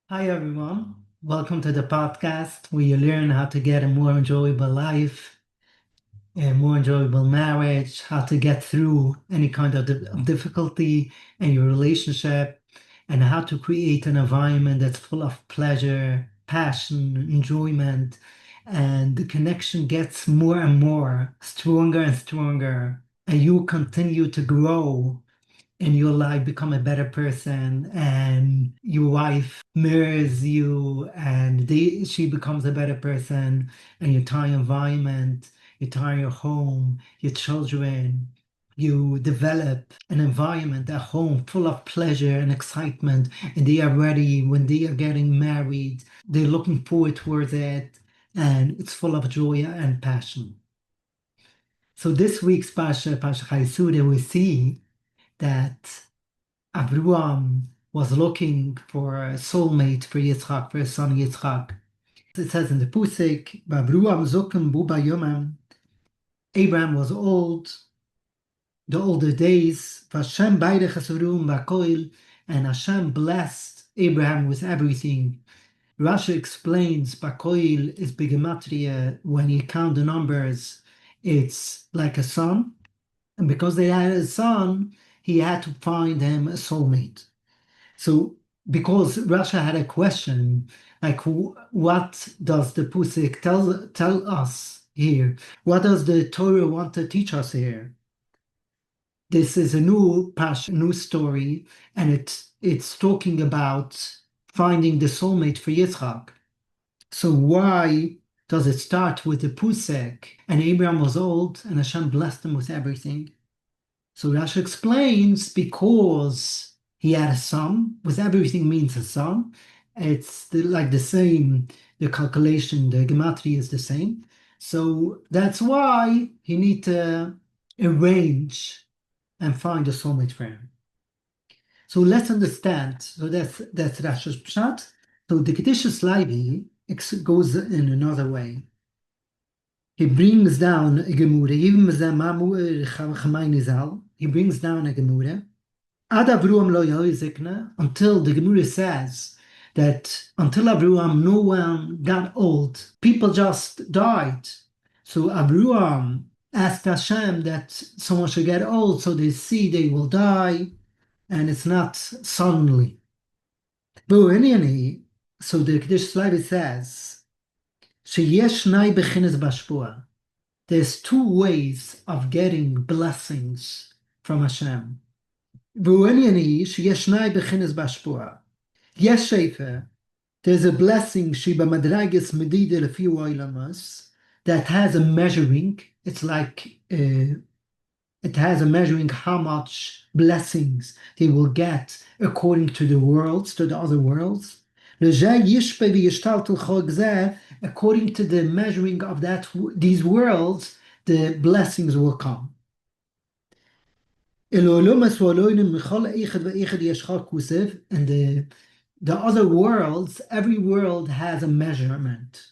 Hi, everyone. Welcome to the podcast where you learn how to get a more enjoyable life, a more enjoyable marriage, how to get through any kind of difficulty in your relationship, and how to create an environment that's full of pleasure, passion, enjoyment, and the connection gets more and more stronger and stronger, and you continue to grow in your life, become a better person, and your wife mirrors you and she becomes a better person, and your entire environment, your entire home, your children, you develop an environment at home full of pleasure and excitement, and they are ready when they are getting married. They're looking forward towards it, and it's full of joy and passion. So this week's Parsha Chayei, we see that Avraham was looking for a soulmate for Yitzchak, for his son Yitzchak. It says in the Pusik, Avraham zokem buba yomam. Abraham was old, the older days. Hashem beide chasurum bakol, and Hashem blessed Abraham with everything. Rashi explains bakol is bigematria. When you count the numbers, it's like a son. And because they had a son, he had to find him a soulmate. So, because Russia had a question, like, what does the Pusik tell us here? What does the Torah want to teach us here? This is a new pash, new story, and it's talking about finding the soulmate for Yitzchak. So why does it start with the Pusik? And Abraham was old, and Hashem blessed him with everything. So Rashi explains because he had a son, with everything means a son. It's like the same, the calculation, the gematria is the same. So that's why he need to arrange and find a soulmate for him. So let's understand. So that's Rashi's pshat. So the Kedushas Levi goes in another way. He brings down a gemura, even with the mamu he brings down a gemura. Ad Avraham lo yozikna, until the gemura says that until Avraham no one got old, people just died. So Avraham asked Hashem that someone should get old, so they see they will die, and it's not suddenly. So the Kedushas Levi says, sheyesh shnai bechinas bashpua. There's two ways of getting blessings from Hashem. There's a blessing that has a measuring. It's like it has a measuring how much blessings they will get according to the worlds, to the other worlds. According to the measuring of these worlds, the blessings will come. And the other worlds, every world has a measurement.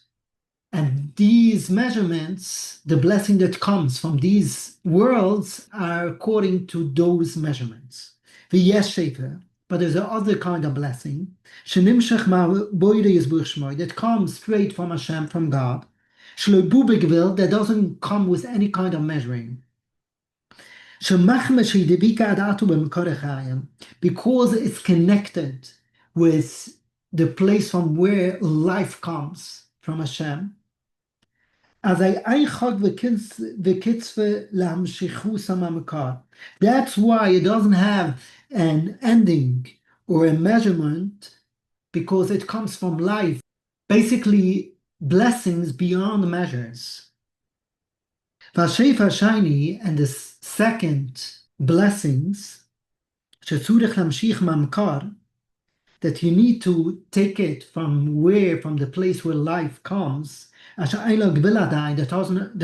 And these measurements, the blessing that comes from these worlds, are according to those measurements. But there's another kind of blessing that comes straight from Hashem, from God, that doesn't come with any kind of measuring. Because it's connected with the place from where life comes from Hashem. That's why it doesn't have an ending or a measurement, because it comes from life. Basically, blessings beyond measures. And the second blessings, that you need to take it from the place where life comes, that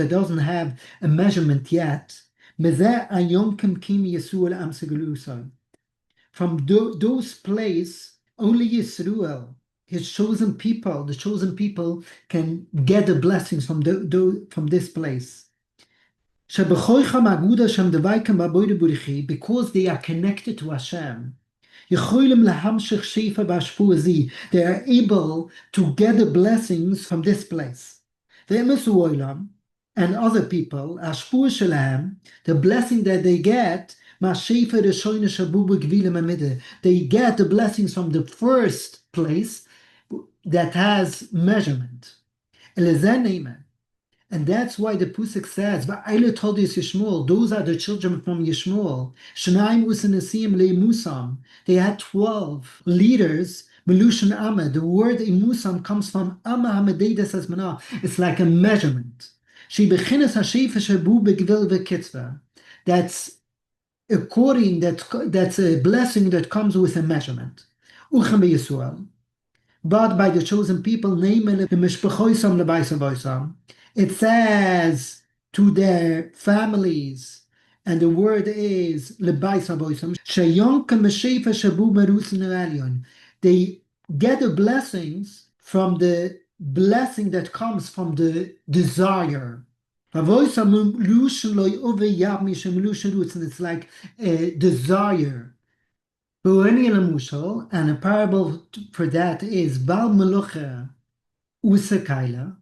doesn't have a measurement yet. From those places, only Yisrael, his chosen people, the chosen people, can get the blessings from this place. Because they are connected to Hashem. They are able to get the blessings from this place. And other people, the blessing that they get, they get the blessings from the first place that has measurement. And that's why the Pusik says, "Va'ile todis Yishmuel." Those are the children from Yishmuel. Shnaim usenesim le'musam. They had 12 leaders. Melushan Amma. The word imusam comes from Amma Hamededes Asmana. It's like a measurement. She beginnes hashefa shebu begvil vekitzva. That's according that's a blessing that comes with a measurement. Uchem Yisrael. But by the chosen people, it says to their families, and the word is they get the blessings from the blessing that comes from the desire. And it's like a desire. And a parable for that is Bal Melucha Usakaila,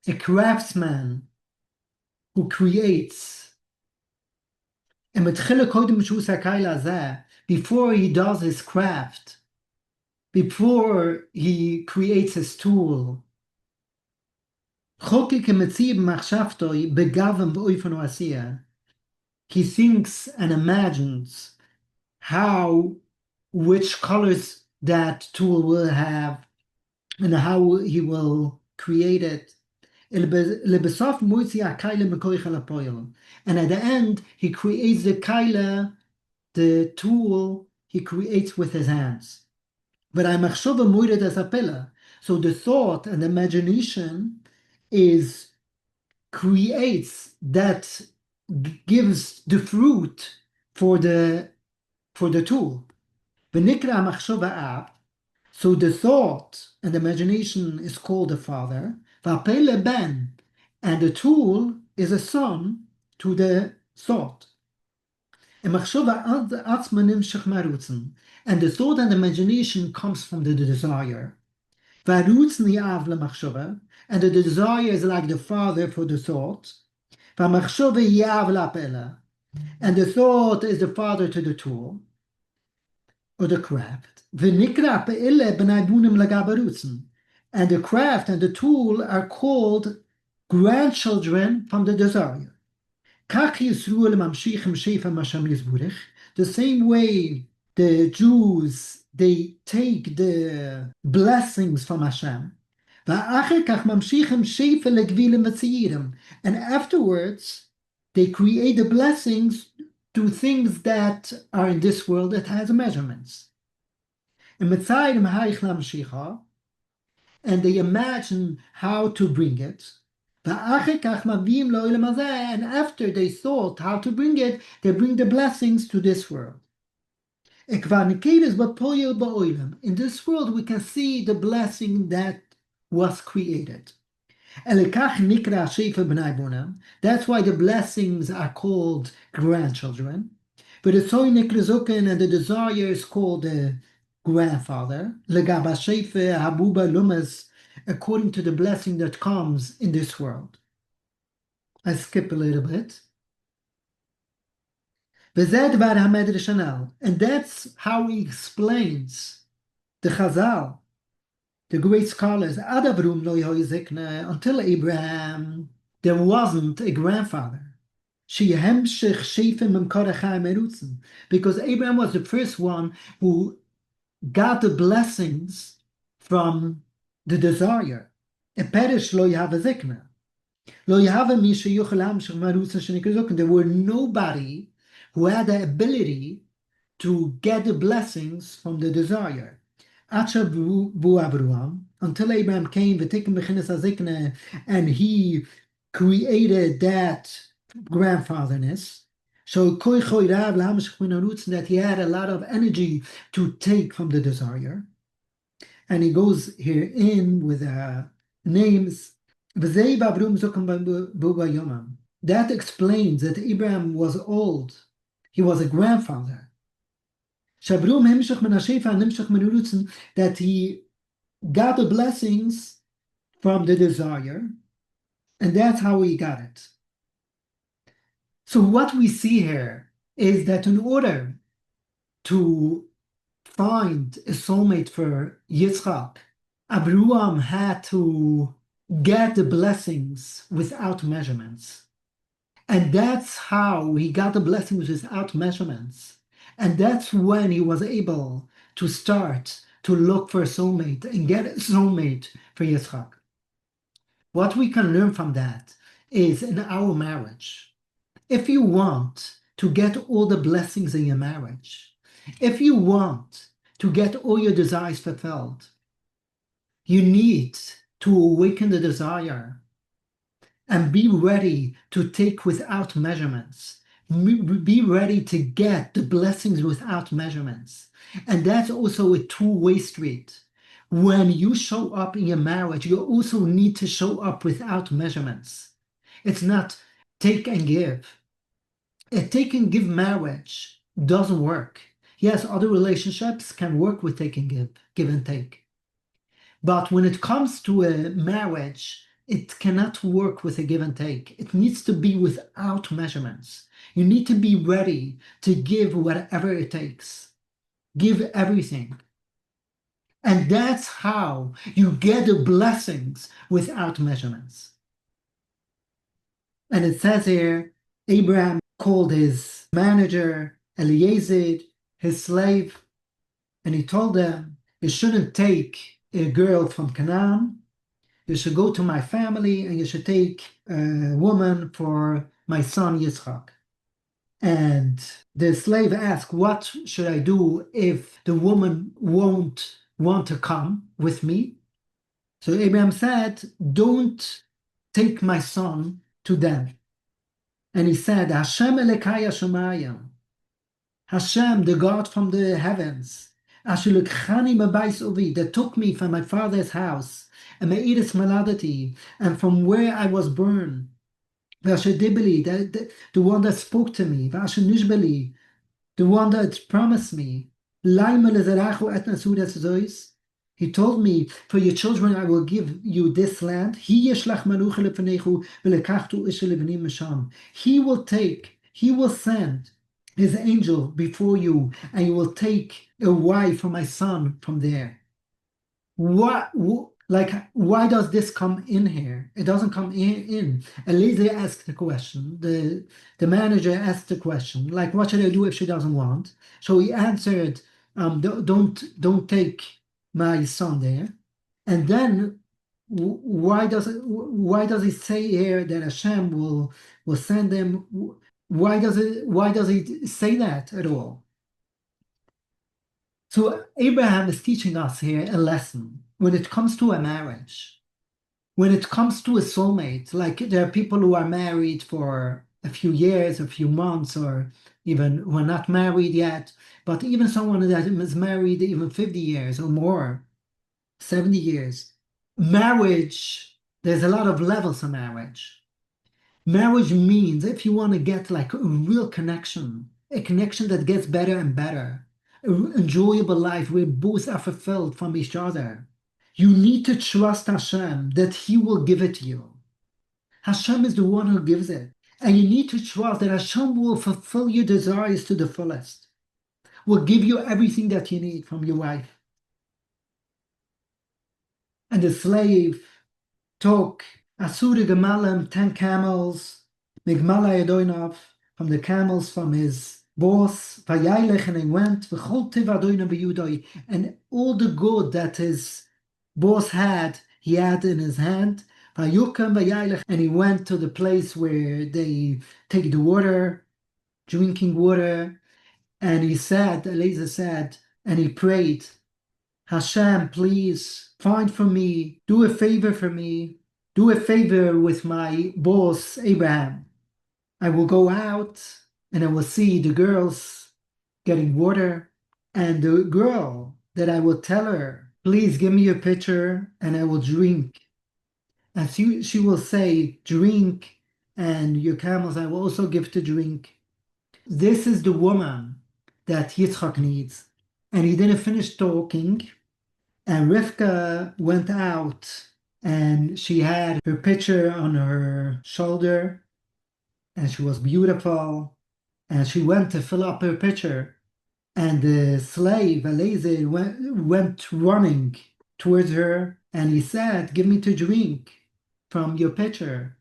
a craftsman who creates. And before he does his craft, before he creates his tool, he thinks and imagines which colors that tool will have and how he will create it. And at the end, he creates the kaila, the tool he creates with his hands. But I'm moired as a pillar. So the thought and imagination creates that gives the fruit for the tool. So the thought and imagination is called the father, and the tool is a son to the thought. And the thought and imagination comes from the desire. And the desire is like the father for the thought. And the thought is the father to the tool or the craft. And the craft and the tool are called grandchildren from the desire. The same way the Jews, they take the blessings from Hashem. And afterwards, they create the blessings to things that are in this world that has measurements. And they imagine how to bring it. And after they thought how to bring it, they bring the blessings to this world. In this world, we can see the blessing that was created. That's why the blessings are called grandchildren. But the soy nikrizukin and the desire is called the grandfather. According to the blessing that comes in this world. I skip a little bit. And that's how he explains the Chazal, the great scholars, until Abraham, there wasn't a grandfather. Because Abraham was the first one who got the blessings from the desire. There were nobody who had the ability to get the blessings from the desire. Until Abraham came, and he created that grandfatherness. So that he had a lot of energy to take from the desire. And he goes here in with names. That explains that Abraham was old. He was a grandfather. that he got the blessings from the desire, and that's how he got it. So what we see here is that in order to find a soulmate for Yitzchak, Avraham had to get the blessings without measurements. And that's how he got the blessings without measurements. And that's when he was able to start to look for a soulmate and get a soulmate for Yitzchak. What we can learn from that is in our marriage, if you want to get all the blessings in your marriage, if you want to get all your desires fulfilled, you need to awaken the desire and be ready to take without measurements. Be ready to get the blessings without measurements. And that's also a two-way street. When you show up in your marriage, you also need to show up without measurements. It's not take and give. A take and give marriage doesn't work. Yes, other relationships can work with take and give and take. But when it comes to a marriage, it cannot work with a give and take. It needs to be without measurements. You need to be ready to give whatever it takes. Give everything. And that's how you get the blessings without measurements. And it says here, Abraham called his manager, Eliezer, his slave, and he told them, you shouldn't take a girl from Canaan. You should go to my family and you should take a woman for my son Yitzchak. And the slave asked, what should I do if the woman won't want to come with me? So Abraham said, don't take my son to them. And he said, Hashem Elekai Hashemayim, Hashem, the God from the heavens, that took me from my father's house, and Me'iris Maladati, and from where I was born, the one that spoke to me, the one that promised me. He told me, for your children I will give you this land. He will send his angel before you, and you will take a wife for my son from there. Why does this come in here? It doesn't come in. Eliezer asked the question. The manager asked the question, like, what should I do if she doesn't want? So he answered, don't take my son there. And then why does he say here that Hashem will send them? Why does he say that at all? So Abraham is teaching us here a lesson when it comes to a marriage, when it comes to a soulmate. Like, there are people who are married for a few years, a few months, or even who are not married yet, but even someone that is married even 50 years or more, 70 years. Marriage, there's a lot of levels of marriage. Marriage means, if you want to get like a real connection, a connection that gets better and better, an enjoyable life where both are fulfilled from each other, you need to trust Hashem that He will give it to you. Hashem is the one who gives it. And you need to trust that Hashem will fulfill your desires to the fullest, will give you everything that you need from your wife. And the slave took Asura Gemalim, 10 camels, Migmala Yadoinov, from the camels from his boss, Vayaylech, and he went, V'chol tiv Adoina b'Yudai, and all the good that his boss had, he had in his hand. Vayukam Vayaylech, and he went to the place where they take the water, drinking water, and he said, Eliezer said, and he prayed, Hashem, please find for me, do a favor for me, do a favor with my boss, Abraham. I will go out and I will see the girls getting water, and the girl that I will tell her, please give me a pitcher and I will drink. And she will say, drink, and your camels I will also give to drink. This is the woman that Yitzchak needs. and he didn't finish talking. And Rivka went out, and she had her picture on her shoulder, and she was beautiful. And she went to fill up her pitcher, and the slave Eliezer went running towards her, and he said, "Give me to drink from your pitcher."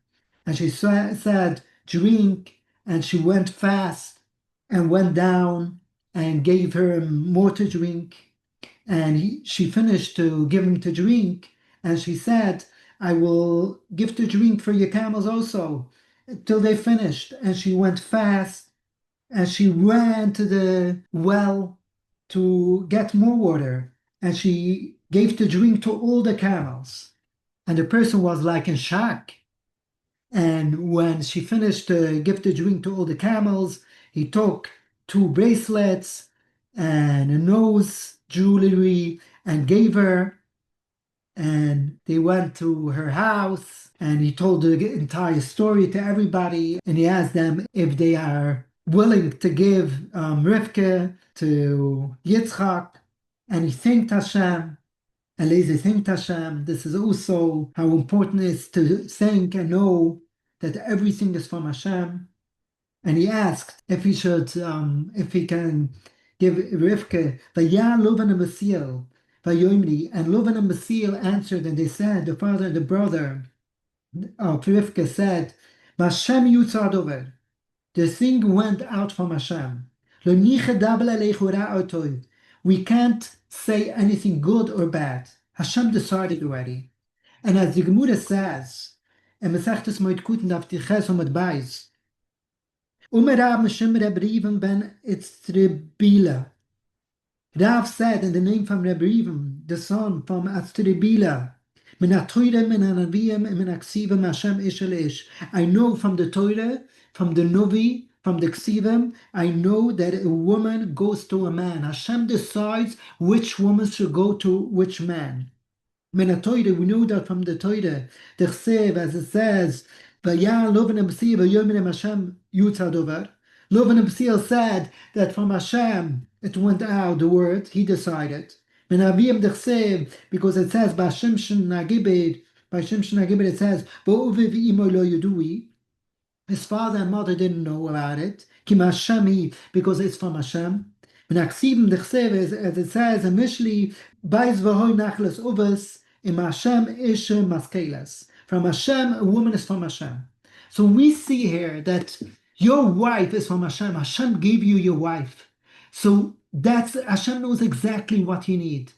And she said, "Drink," and she went fast and went down and gave her more to drink. And she finished to give him to drink, and she said, "I will give to drink for your camels also," till they finished. And she went fast, and she ran to the well to get more water, and she gave to drink to all the camels. And the person was like in shock. And when she finished to give the drink to all the camels, he took two bracelets and a nose jewelry and gave her. And they went to her house, and he told the entire story to everybody. And he asked them if they are willing to give Rivka to Yitzchak. And he thanked Hashem. Eliezer thanked Hashem. This is also how important it is to thank and know that everything is from Hashem. And he asked if he can give Rivka Vaya Lovan and Masil Vayoimri, and Lovan and Masil answered, and they said, the father and the brother of Rivka said, Hashem Yutzad over. The thing went out from Hashem. We can't say anything good or bad. Hashem decided already. And as the Gemara says, in Masechtes Moed Kuten Avtiches Omid Beis, Rav Mishim Reb Rivim ben Itzribila. Rav said in the name from Reb Rivim, the son from Itzribila, I know from the Torah, from the Novi, from the Ksivim, I know that a woman goes to a man. Hashem decides which woman should go to which man. We know that from the Torah, the Chsev, as it says, Hashem said that from Hashem it went out the word, he decided. Because it says, by Shimshon Nagibed, it says, his father and mother didn't know about it, because it's from Hashem. As it says initially, from Hashem, a woman is from Hashem. So we see here that your wife is from Hashem. Hashem gave you your wife. So that's Hashem knows exactly what you need.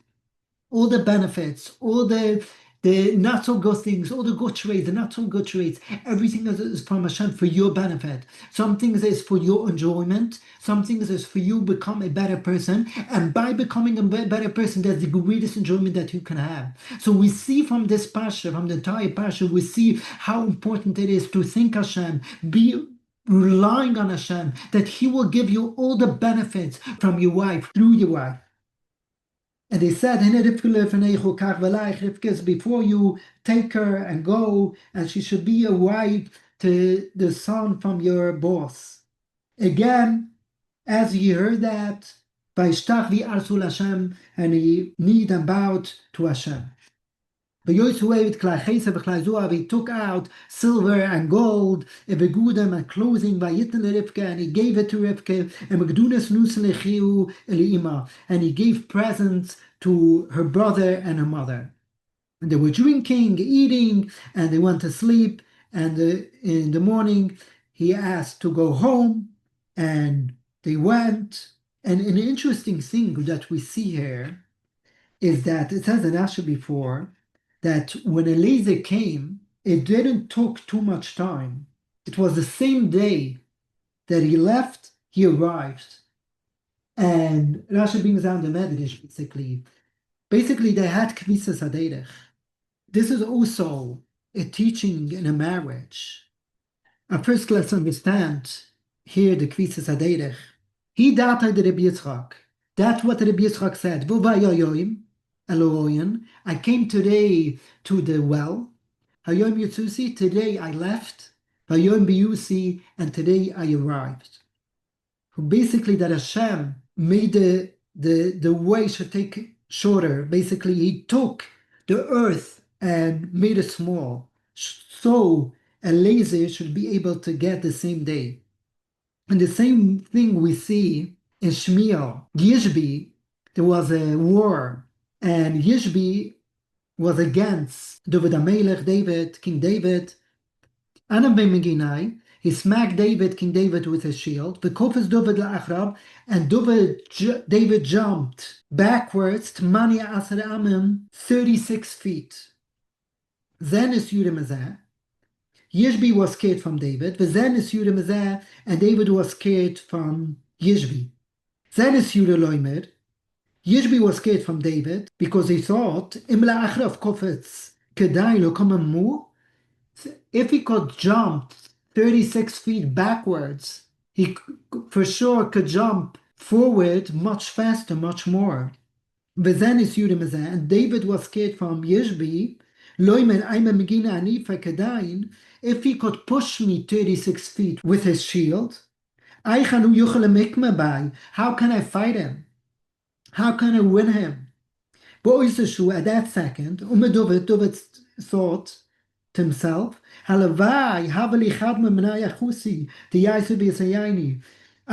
All the benefits, all the not so good things, all the good traits, the not so good traits, everything is from Hashem for your benefit. Some things is for your enjoyment, some things is for you become a better person, and by becoming a better person, that's the greatest enjoyment that you can have. So we see from this Parsha, from the entire Parsha, we see how important it is to thank Hashem, be relying on Hashem, that He will give you all the benefits from your wife, through your wife. And they said, before you take her and go, and she should be a wife to the son from your boss. Again, as he heard that, Hashem, and he kneeled and bowed to Hashem. He took out silver and gold, and clothing, and he gave it to Rivka, and he gave presents to her brother and her mother. And they were drinking, eating, and they went to sleep. And in the morning, he asked to go home, and they went. And an interesting thing that we see here is that it says in Asher before, that when Eliezer came, it didn't take too much time. It was the same day that he left, he arrived. And Rashi brings down the Medrash, basically they had Kvisas Haderech. This is also a teaching in a marriage. First, let's understand here the Kvisas Haderech. He data the Rabbi Yitzchak. That's what Rabbi Yitzchak said. I came today to the well. Hayom Yitzusi, today I left. Hayom Biyusi, and today I arrived. Basically, that Hashem made the the way should take shorter. Basically, he took the earth and made it small. So a laser should be able to get the same day. And the same thing we see in Shmuel. Yishbi, there was a war, and Yishbi was against David HaMelech, David, King David. Meginai, he smacked David, King David, with his shield. V'kofes David la'achrab, and David jumped backwards to Mani Asar Amim, 36 feet. Then is Yudam Azeh. Yishbi was scared from David. Then is Yudam Azeh, and David was scared from Yishbi. Then is Yudam Loimer. Yishbi was scared from David because he thought, Imla Achrab Kofetz Kedai lo Mu. If he could jump 36 feet backwards, he for sure could jump forward much faster, much more. And David was scared from Yishbi. If he could push me 36 feet with his shield, how can I fight him? How can I win him? At that second, David thought to himself, I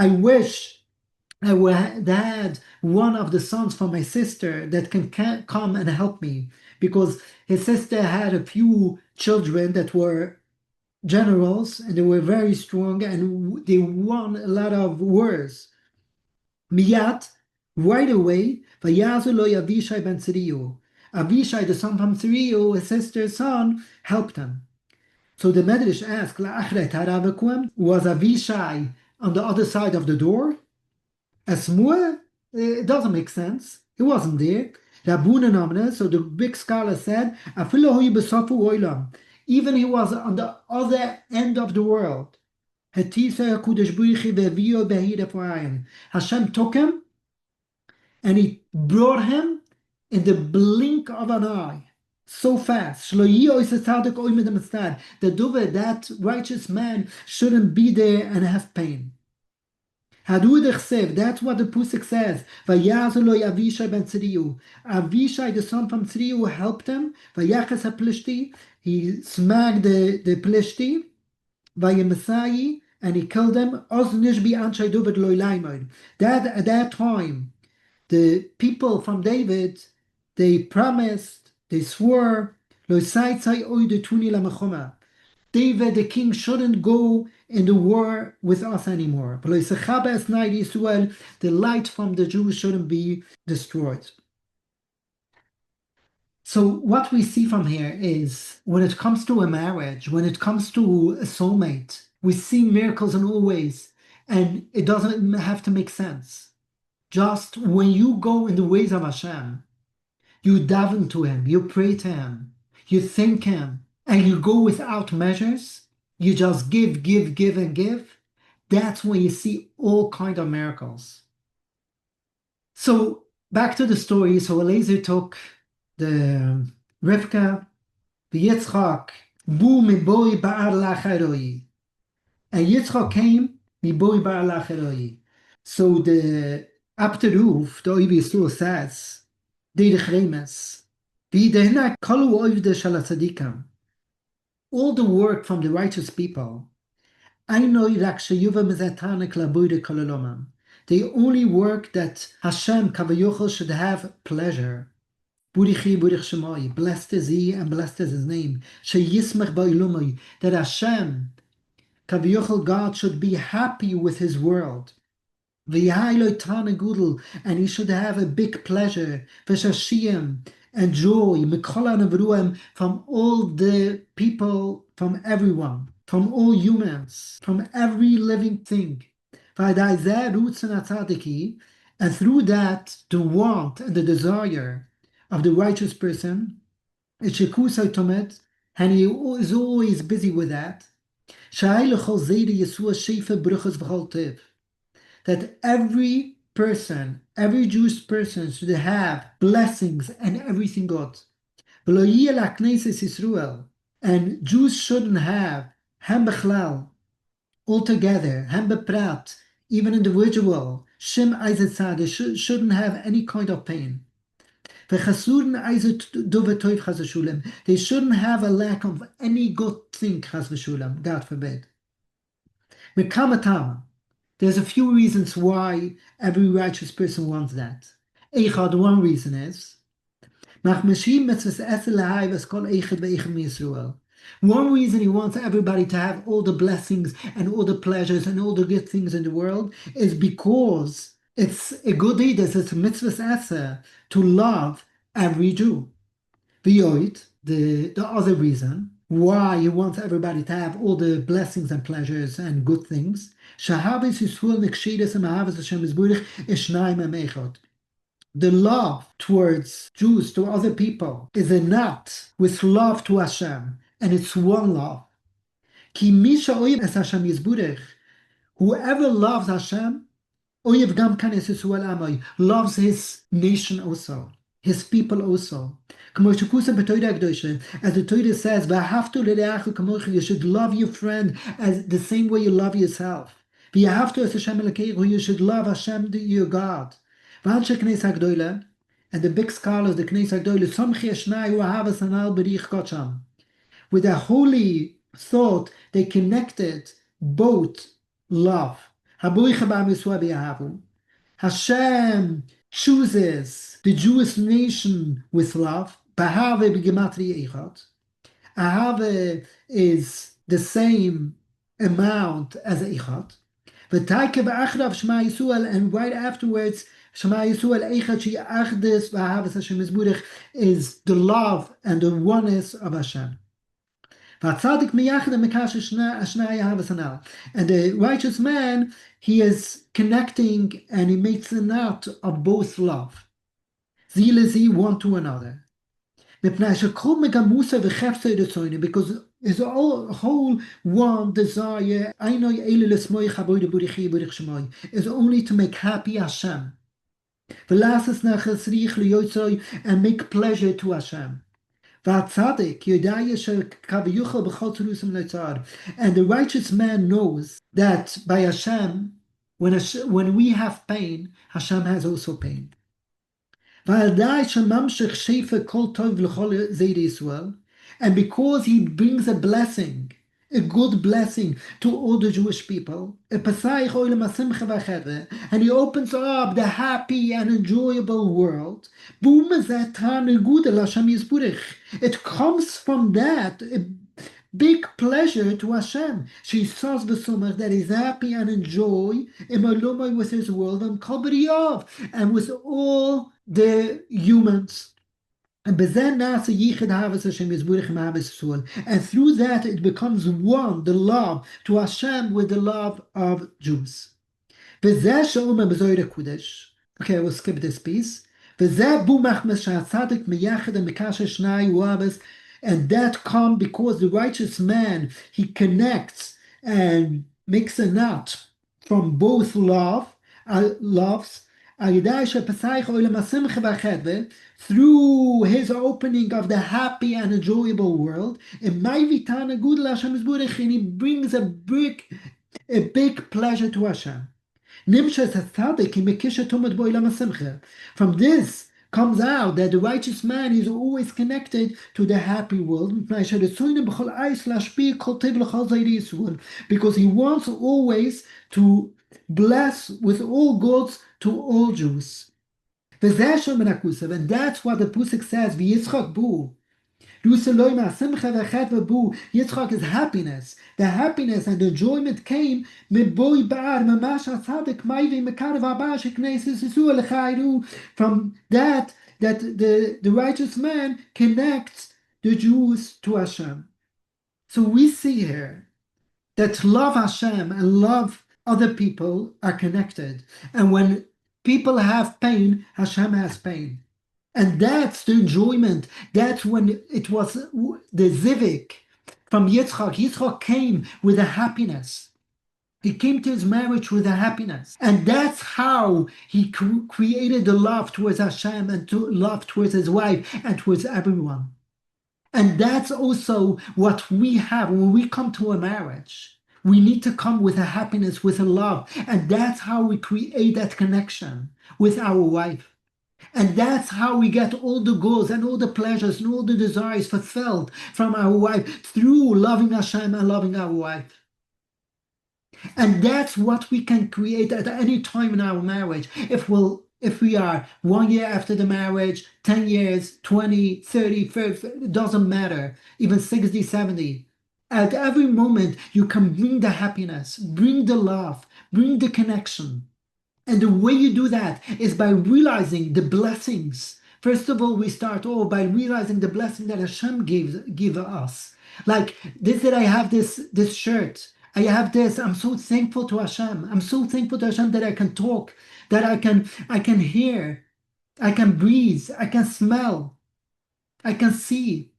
wish I had one of the sons from my sister that can come and help me, because his sister had a few children that were generals and they were very strong and they won a lot of wars. Miyat, right away, Avishai ben Tziriu. Avishai, the son from Tziriu, his sister's son, helped him. So the Medrash asked, was Avishai on the other side of the door? Asmua? It doesn't make sense. He wasn't there. So the big scholar said, even he was on the other end of the world. Hashem took him and he brought him in the blink of an eye. So fast. That righteous man shouldn't be there and have pain. That's what the Pusik says. Avishai ben Tziriu. Avishai, the son from Tziriu, helped him. He smacked the Plishti. And he killed them. At that time, the people from David, they promised, they swore, David, the king, shouldn't go in the war with us anymore. The light from the Jews shouldn't be destroyed. So what we see from here is, when it comes to a marriage, when it comes to a soulmate, we see miracles in all ways, and it doesn't have to make sense. Just when you go in the ways of Hashem, you daven to Him, you pray to Him, you thank Him, and you go without measures, you just give, and give, that's when you see all kinds of miracles. So back to the story. So Eliezer took the Rivka, the Yitzchak, bu miboi ba'ar lacharoi. And Yitzchak came, miboi ba'ar lacharoi. So the Abteruf, the Oiv Yisroel says, Derech Remes, v'idehna kalu oivde shel hatzadikam. All the work from the righteous people, they only work that Hashem Kavayochel should have pleasure. Blessed is He and blessed is His name. That Hashem Kavayochel, God, should be happy with His world. And He should have a big pleasure and joy from all the people, from everyone, from all humans, from every living thing. And through that, the want and the desire of the righteous person, and he is always busy with that, that every person, every Jewish person should have blessings and everything good. And Jews shouldn't have hem bechlal, altogether, hem beprat, even individual, Shim Eisenberger shouldn't have any kind of pain. They shouldn't have a lack of any good thing, God forbid. There's a few reasons why every righteous person wants that. One reason is, one reason he wants everybody to have all the blessings and all the pleasures and all the good things in the world is because it's a good deed, it's a mitzvah to love every Jew. The other reason why he wants everybody to have all the blessings and pleasures and good things, the love towards Jews, to other people, is a knot with love to Hashem, and it's one love. Whoever loves Hashem, loves his nation also, his people also. As the Torah says, you should love your friend as the same way you love yourself. You should love Hashem, your God. And the big scholars, the Knesset Agdoyle, with a holy thought, they connected both love. Hashem chooses the Jewish nation with love. Ahave is the same amount as Eichot. And right afterwards, Shema Yisrael Eichad She'achdis v'ahavas Hashem Yisburech is the love and the oneness of Hashem. And the righteous man, he is connecting and he makes a knot of both love. Zilezi one to another. Because his whole one desire is only to make happy Hashem. And make pleasure to Hashem. And the righteous man knows that by Hashem, when we have pain, Hashem has also pain. And because he brings a blessing, a good blessing to all the Jewish people, and he opens up the happy and enjoyable world, it comes from that a big pleasure to Hashem. She says that he's happy and enjoy with his world and with all the humans. And through that it becomes one, the love to Hashem with the love of Jews. Okay, we'll skip this piece. And that comes because the righteous man, he connects and makes a knot from both loves, through his opening of the happy and enjoyable world, and he brings a big pleasure to Hashem. From this comes out that the righteous man is always connected to the happy world, because he wants always to bless with all goods to all Jews. And that's what the Pusik says, Yitzchak is happiness. The happiness and the enjoyment came from that the righteous man connects the Jews to Hashem. So we see here that love Hashem and love other people are connected. And when people have pain, Hashem has pain. And that's the enjoyment. That's when it was the zivik from Yitzchak. Yitzchak came with a happiness. He came to his marriage with a happiness. And that's how he created the love towards Hashem and love towards his wife and towards everyone. And that's also what we have when we come to a marriage. We need to come with a happiness, with a love. And that's how we create that connection with our wife. And that's how we get all the goals and all the pleasures and all the desires fulfilled from our wife through loving Hashem and loving our wife. And that's what we can create at any time in our marriage. If we are 1 year after the marriage, 10 years, 20, 30, 50, it doesn't matter, even 60, 70. At every moment, you can bring the happiness, bring the love, bring the connection. And the way you do that is by realizing the blessings. First of all, we start off by realizing the blessing that Hashem give us. Like this, that I have this shirt. I have this. I'm so thankful to Hashem. I'm so thankful to Hashem that I can talk, that I can hear, I can breathe, I can smell, I can see.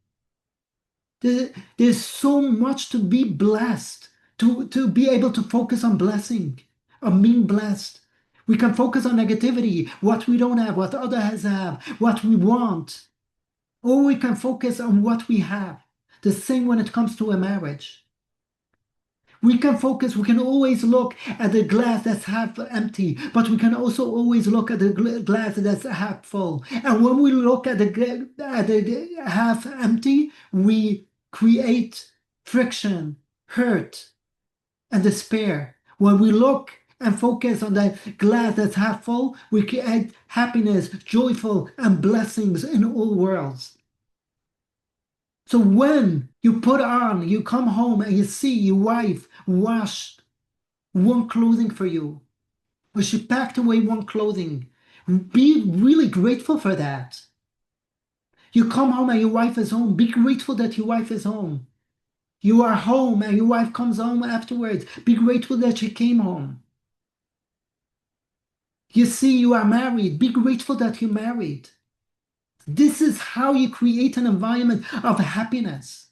There's so much to be blessed, to be able to focus on blessing, on being blessed. We can focus on negativity, what we don't have, what others have, what we want. Or we can focus on what we have. The same when it comes to a marriage. We can always look at the glass that's half empty, but we can also always look at the glass that's half full. And when we look at the half empty, we create friction, hurt, and despair. When we look and focus on the glass that's half full, we create happiness, joyful, and blessings in all worlds. So when you come home and you see your wife washed one clothing for you, or she packed away one clothing, be really grateful for that. You come home and your wife is home, be grateful that your wife is home. You are home and your wife comes home afterwards, be grateful that she came home. You see you are married, be grateful that you're married. This is how you create an environment of happiness.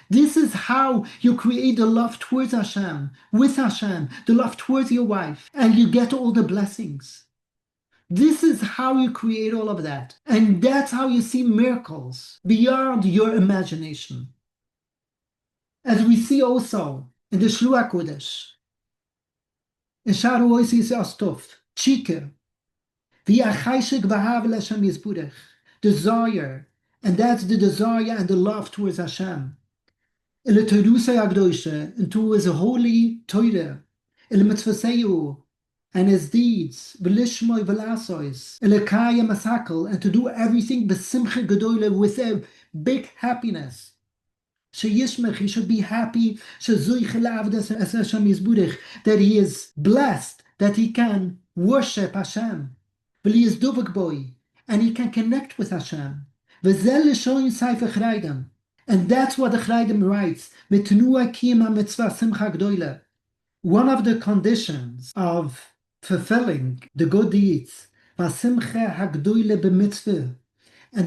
This is how you create the love towards Hashem, with Hashem, the love towards your wife, and you get all the blessings. This is how you create all of that. And that's how you see miracles beyond your imagination. As we see also in the Shluach Kodesh, in Sharu Oisis Astov, Chike, desire, and that's the desire and the love towards Hashem. And to his holy Torah, and his deeds, and to do everything with a big happiness. He should be happy that he is blessed, that he can worship Hashem, and he can connect with Hashem. And that's what the Chayei writes. One of the conditions of fulfilling the good deeds, and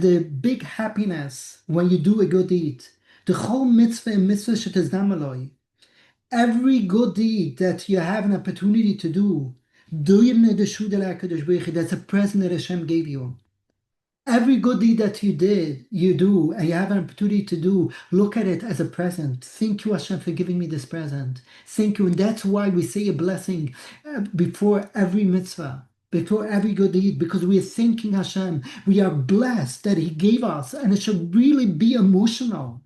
the big happiness when you do a good deed, the whole mitzvah and mitzvah, every good deed that you have an opportunity to do, that's a present that Hashem gave you. Every good deed that you do, and you have an opportunity to do, look at it as a present. Thank you, Hashem, for giving me this present. Thank you. And that's why we say a blessing before every mitzvah, before every good deed, because we are thanking Hashem. We are blessed that He gave us, and it should really be emotional.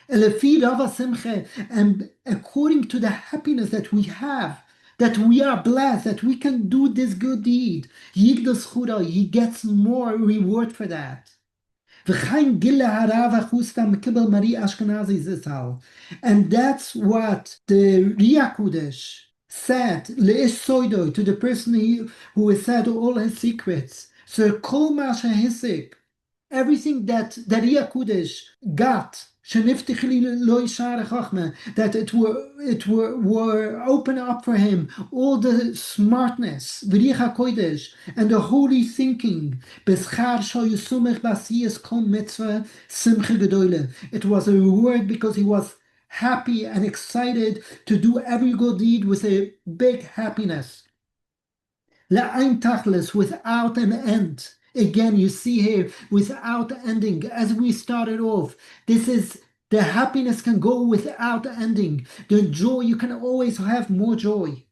And according to the happiness that we have, that we are blessed, that we can do this good deed, He gets more reward for that. And that's what the Riyah Kodesh said to the person who has said all his secrets. So everything that the Riyah Kodesh got, that it were open up for him all the smartness, and the holy thinking. It was a reward because he was happy and excited to do every good deed with a big happiness. Without an end. Again, you see here, without ending, as we started off, this is The happiness can go without ending. The joy, you can always have more joy.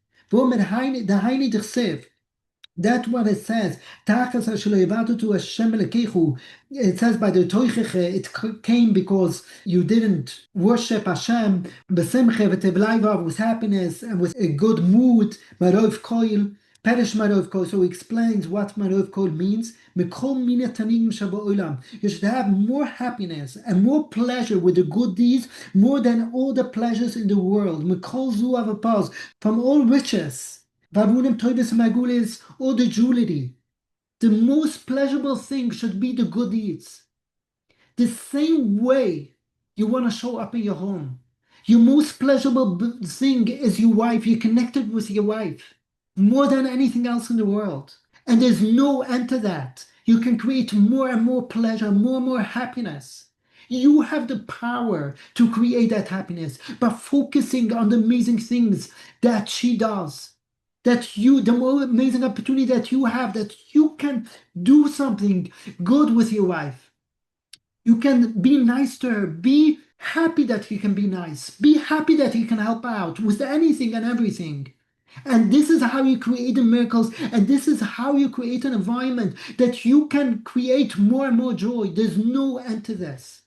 That's what it says. It says by the Toicheche, it came because you didn't worship Hashem with happiness and with a good mood. Marov koil, perish marov koil. So he explains what marov koil means. You should have more happiness and more pleasure with the good deeds, more than all the pleasures in the world. From all riches. Vavunim toivis magulis, all the jewelry. The most pleasurable thing should be the good deeds. The same way you want to show up in your home. Your most pleasurable thing is your wife. You're connected with your wife more than anything else in the world. And there's no end to that. You can create more and more pleasure, more and more happiness. You have the power to create that happiness by focusing on the amazing things that she does. The more amazing opportunity that you have, that you can do something good with your wife. You can be nice to her. Be happy that you can be nice. Be happy that you can help out with anything and everything. And this is how you create the miracles. And this is how you create an environment that you can create more and more joy. There's no end to this.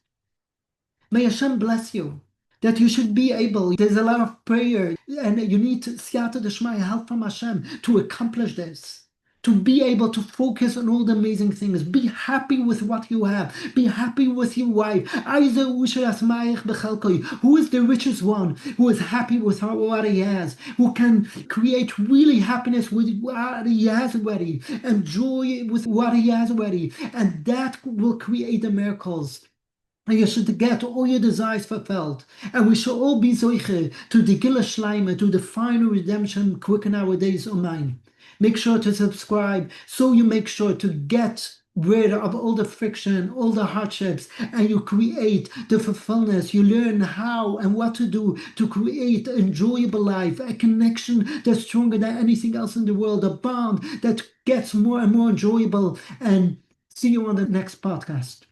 May Hashem bless you. That you should be able, there's a lot of prayer, and you need siyata d'shmaya, help from Hashem to accomplish this. To be able to focus on all the amazing things. Be happy with what you have. Be happy with your wife. Who is the richest one? Who is happy with what he has? Who can create really happiness with what he has already. And joy with what he has already. And that will create the miracles. And you should get all your desires fulfilled. And we shall all be zoiche to the Gila Shleima, to the final redemption quick in our days, Amen. Make sure to subscribe so you make sure to get rid of all the friction, all the hardships, and you create the fulfillment. You learn how and what to do to create an enjoyable life, a connection that's stronger than anything else in the world, a bond that gets more and more enjoyable. And see you on the next podcast.